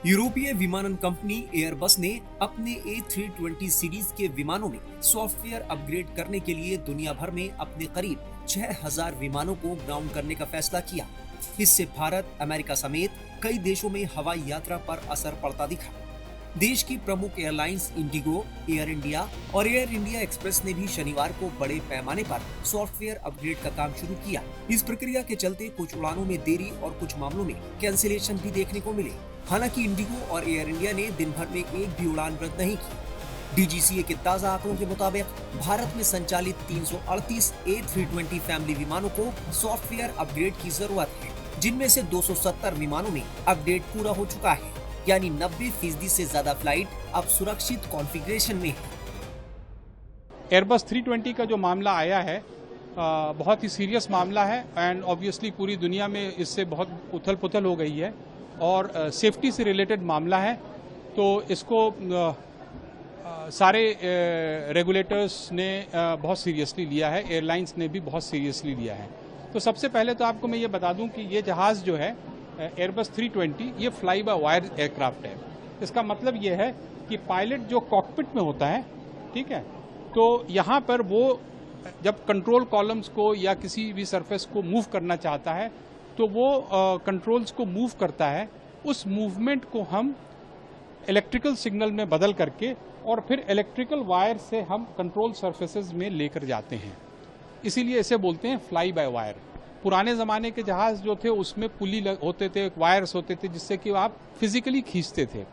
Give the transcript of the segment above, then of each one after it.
यूरोपीय विमानन company Airbus ने अपने A320 सीरीज के विमानों में सॉफ्टवेयर अपग्रेड करने के लिए दुनिया भर में अपने करीब 6000 विमानों को ग्राउंड करने का फैसला किया। इससे भारत, अमेरिका समेत कई देशों में हवाई यात्रा पर असर पड़ता दिखा। देश की प्रमुख एयरलाइंस इंडिगो, एयर इंडिया और एयर इंडिया एक्सप्रेस ने भी शनिवार को बड़े पैमाने पर सॉफ्टवेयर अपग्रेड का काम शुरू किया। इस प्रक्रिया के चलते कुछ उड़ानों में देरी और कुछ मामलों में कैंसिलेशन भी देखने को मिले। हालांकि इंडिगो और एयर इंडिया ने दिन भर में एक भी उड़ान रद्द नहीं की। DGCA के ताजा आंकड़ों के मुताबिक भारत में संचालित 338 A320 फैमिली विमानों को सॉफ्टवेयर अपग्रेड की जरूरत है, जिनमें से 270 विमानों में अपडेट पूरा हो चुका है, यानी 90% से ज्यादा फ्लाइट अब सुरक्षित कॉन्फ़िगरेशन में है। एयरबस 320 का जो मामला आया है बहुत ही सीरियस मामला है एंड ऑब्वियसली पूरी दुनिया में इससे बहुत उथल पुथल हो गई है और सेफ्टी से रिलेटेड मामला है। तो इसको सारे रेगुलेटर्स ने बहुत सीरियसली लिया है, एयरलाइंस ने भी बहुत सीरियसली लिया है। तो सबसे पहले तो आपको मैं ये बता दूं कि ये जहाज़ जो है एयरबस 320 ये फ्लाई बाय वायर एयरक्राफ्ट है। इसका मतलब ये है कि पायलट जो कॉकपिट में होता है, ठीक है, तो यहाँ पर वो जब कंट्रोल कॉलम्स को या किसी भी सरफेस को मूव करना चाहता है तो वो कंट्रोल्स को मूव करता है। उस मूवमेंट को हम इलेक्ट्रिकल सिग्नल में बदल करके और फिर इलेक्ट्रिकल वायर से हम कंट्रोल सरफेसेस में लेकर जाते हैं, इसीलिए इसे बोलते हैं फ्लाई बाय वायर। पुराने ज़माने के जहाज़ जो थे उसमें पुली होते थे, वायर्स होते थे जिससे कि आप फिजिकली खींचते थे।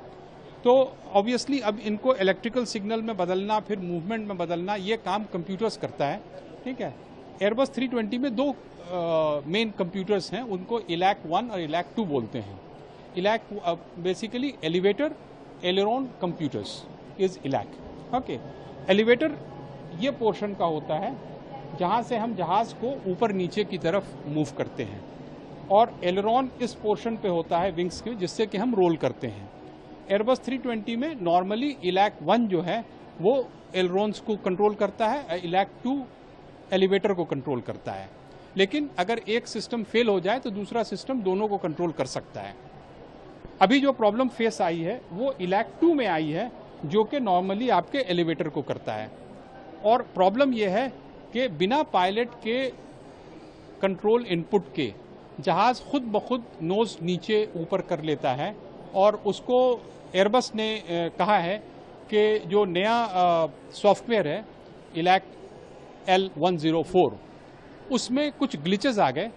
तो ऑब्वियसली अब इनको इलेक्ट्रिकल सिग्नल में बदलना, फिर मूवमेंट में बदलना, ये काम कंप्यूटर्स करता है, ठीक है। एयरबस 320 में दो मेन कंप्यूटर्स हैं, उनको इलैक 1 और इलैक 2 बोलते हैं। ELAC basically elevator aileron computers is ELAC, okay. Elevator ये पोर्शन का होता है जहाँ से हम जहाज़ को ऊपर नीचे की तरफ मूव करते हैं, और एलेरोन इस पोर्शन पे होता है विंग्स के, जिससे कि हम रोल करते हैं। एयरबस 320 में नॉर्मली इलैक 1 जो है वो एलेरोन्स को कंट्रोल करता है, इलैक 2 एलिवेटर को कंट्रोल करता है। लेकिन अगर एक सिस्टम फेल हो जाए तो दूसरा सिस्टम दोनों को कंट्रोल कर सकता है। अभी जो प्रॉब्लम फेस आई है वो इलैक 2 में आई है, जो कि नॉर्मली आपके एलिवेटर को करता है। और प्रॉब्लम ये है कि बिना पायलट के कंट्रोल इनपुट के जहाज़ खुद ब खुद नोज नीचे ऊपर कर लेता है, और उसको एयरबस ने कहा है कि जो नया सॉफ्टवेयर है इलैक L104 उसमें कुछ ग्लिचेस आ गए,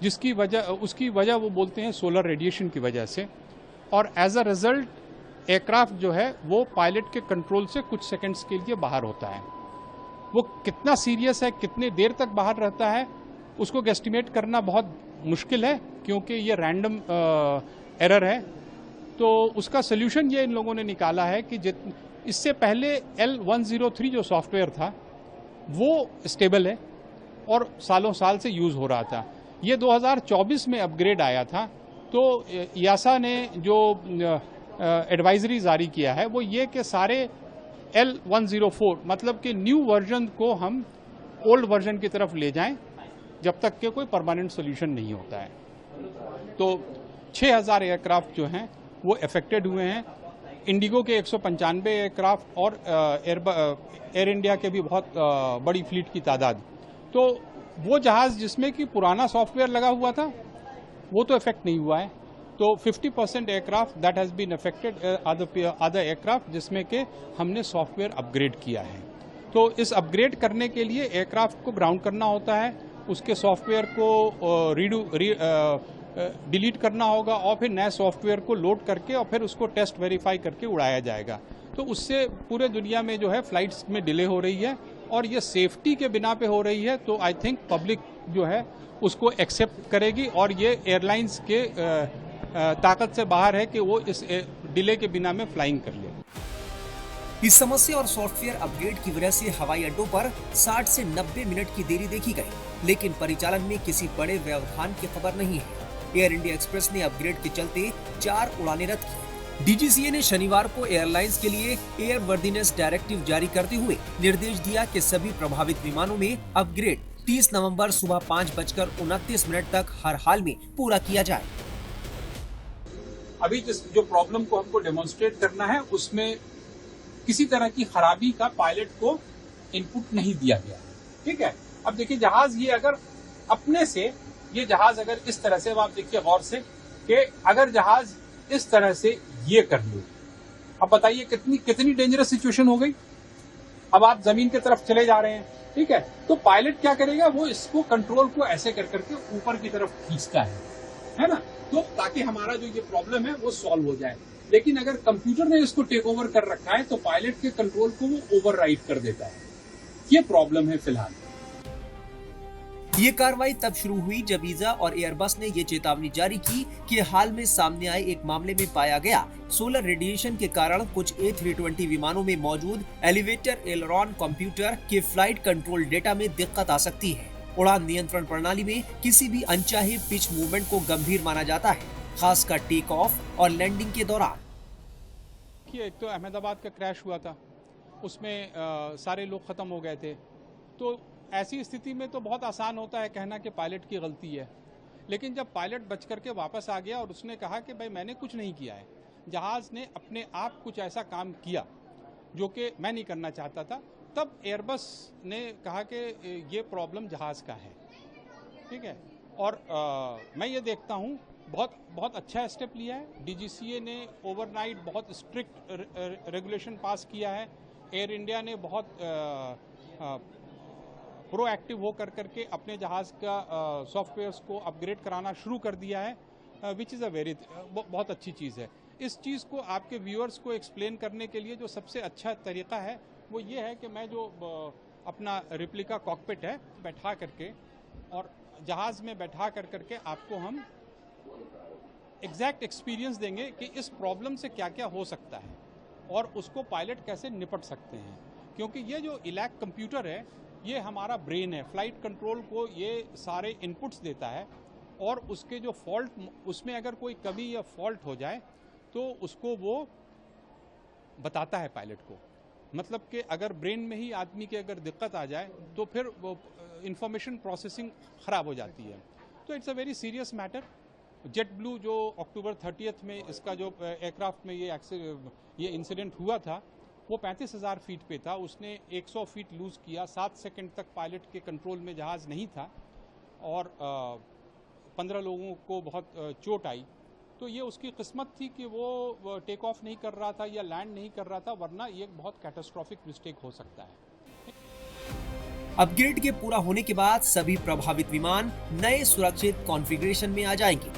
उसकी वजह वो बोलते हैं सोलर रेडिएशन की वजह से, और एज अ रिजल्ट एयरक्राफ्ट जो है वो पायलट के कंट्रोल से कुछ सेकंड्स के लिए बाहर होता है। वो कितना सीरियस है, कितने देर तक बाहर रहता है, उसको गेस्टिमेट करना बहुत मुश्किल है, क्योंकि ये रैंडम एरर है। तो उसका सोल्यूशन ये इन लोगों ने निकाला है कि इससे पहले L103 जो सॉफ्टवेयर था वो स्टेबल है और सालों साल से यूज़ हो रहा था। ये 2024 में अपग्रेड आया था। तो यासा ने जो एडवाइजरी जारी किया है वो ये कि सारे L104 मतलब कि न्यू वर्जन को हम ओल्ड वर्जन की तरफ ले जाएं जब तक के कोई परमानेंट सोल्यूशन नहीं होता है। तो 6000 एयरक्राफ्ट जो हैं वो अफेक्टेड हुए हैं। इंडिगो के 195 एयरक्राफ्ट और एयर इंडिया के भी बहुत बड़ी फ्लीट की तादाद। तो वो जहाज़ जिसमें कि पुराना सॉफ्टवेयर लगा हुआ था वो तो इफेक्ट नहीं हुआ है। तो 50% aircraft that has been affected, other aircraft जिसमें कि हमने सॉफ्टवेयर अपग्रेड किया है। तो इस अपग्रेड करने के लिए एयरक्राफ्ट को ग्राउंड करना होता है, उसके सॉफ्टवेयर को डिलीट करना होगा और फिर नए सॉफ्टवेयर को लोड करके और फिर उसको टेस्ट वेरीफाई करके उड़ाया जाएगा। तो उससे पूरे दुनिया में जो है फ्लाइट्स में डिले हो रही है, और ये सेफ्टी के बिना पे हो रही है। तो आई थिंक पब्लिक जो है उसको एक्सेप्ट करेगी, और ये एयरलाइंस के ताकत से बाहर है कि वो इस डिले के बिना में फ्लाइंग कर ले। इस समस्या और सॉफ्टवेयर अपग्रेड की वजह से हवाई अड्डों पर 60 से 90 मिनट की देरी देखी गई, लेकिन परिचालन में किसी बड़े व्यवधान की खबर नहीं है। एयर इंडिया एक्सप्रेस ने अपग्रेड के चलते 4 उड़ानें रद्द की। DGCA ने शनिवार को एयरलाइंस के लिए एयर वर्दीनेस डायरेक्टिव जारी करते हुए निर्देश दिया कि सभी प्रभावित विमानों में अपग्रेड 30 नवंबर सुबह 5:29 तक हर हाल में पूरा किया जाए। अभी जो प्रॉब्लम को हमको डेमोन्स्ट्रेट करना है उसमें किसी तरह की खराबी का पायलट को इनपुट नहीं दिया गया है। ठीक है, अब देखिए जहाज ये अगर अपने से ये जहाज अगर इस तरह से, अब आप देखिए गौर से कि अगर जहाज इस तरह से ये कर ले, अब बताइए कितनी डेंजरस सिचुएशन हो गई। अब आप जमीन की तरफ चले जा रहे हैं, ठीक है, तो पायलट क्या करेगा, वो इसको कंट्रोल को ऐसे कर करके ऊपर की तरफ खींचता है ना, तो ताकि हमारा जो ये प्रॉब्लम है वो सॉल्व हो जाए। लेकिन अगर कंप्यूटर ने इसको टेक ओवर कर रखा है तो पायलट के कंट्रोल को वो ओवरराइड कर देता है। ये प्रॉब्लम है फिलहाल। ये कार्रवाई तब शुरू हुई जब ईजा और एयरबस ने ये चेतावनी जारी की कि हाल में सामने आए एक मामले में पाया गया सोलर रेडिएशन के कारण कुछ A320 विमानों में मौजूद एलिवेटर एलरॉन कंप्यूटर के फ्लाइट कंट्रोल डेटा में दिक्कत आ सकती है। उड़ान नियंत्रण प्रणाली में किसी भी अनचाहे पिच मूवमेंट को गंभीर माना जाता है, खासकर टेक ऑफ और लैंडिंग के दौरान। एक तो अहमदाबाद का क्रैश हुआ था, उसमें सारे लोग खत्म हो गए थे, तो ऐसी स्थिति में तो बहुत आसान होता है कहना कि पायलट की गलती है। लेकिन जब पायलट बच करके वापस आ गया और उसने कहा कि भाई मैंने कुछ नहीं किया है, जहाज ने अपने आप कुछ ऐसा काम किया जो कि मैं नहीं करना चाहता था, तब एयरबस ने कहा कि ये प्रॉब्लम जहाज का है। ठीक है, और मैं ये देखता हूँ बहुत अच्छा स्टेप लिया है। डीजीसीए ने ओवरनाइट बहुत स्ट्रिक्ट रेगुलेशन पास किया है। एयर इंडिया ने बहुत प्रोएक्टिव हो करके अपने जहाज का सॉफ्टवेयर्स को अपग्रेड कराना शुरू कर दिया है, विच इज़ अ वेरी बहुत अच्छी चीज़ है। इस चीज़ को आपके व्यूअर्स को एक्सप्लेन करने के लिए जो सबसे अच्छा तरीका है वो ये है कि मैं जो अपना रेप्लिका कॉकपिट है बैठा करके और जहाज में बैठा करके आपको हम एग्जैक्ट एक्सपीरियंस देंगे कि इस प्रॉब्लम से क्या क्या हो सकता है और उसको पायलट कैसे निपट सकते हैं। क्योंकि ये जो इलैक कंप्यूटर है ये हमारा ब्रेन है, फ्लाइट कंट्रोल को ये सारे इनपुट्स देता है और उसके जो फॉल्ट, उसमें अगर कोई कमी या फॉल्ट हो जाए तो उसको वो बताता है पायलट को। मतलब कि अगर ब्रेन में ही आदमी की अगर दिक्कत आ जाए तो फिर वो इंफॉर्मेशन प्रोसेसिंग ख़राब हो जाती है। तो it's a very serious matter. Jet blue जो अक्टूबर 30 में इसका जो एयरक्राफ्ट में ये इंसिडेंट हुआ था वो 35,000 फीट पे था, उसने 100 फीट लूज़ किया, 7 सेकंड तक पायलट के कंट्रोल में जहाज़ नहीं था और 15 लोगों को बहुत चोट आई। तो ये उसकी किस्मत थी कि वो टेक ऑफ नहीं कर रहा था या लैंड नहीं कर रहा था, वरना ये बहुत कैटास्ट्रोफिक मिस्टेक हो सकता है। अपग्रेड के पूरा होने के बाद सभी प्रभावित विमान नए सुरक्षित कॉन्फ़िगरेशन में आ जाएंगे।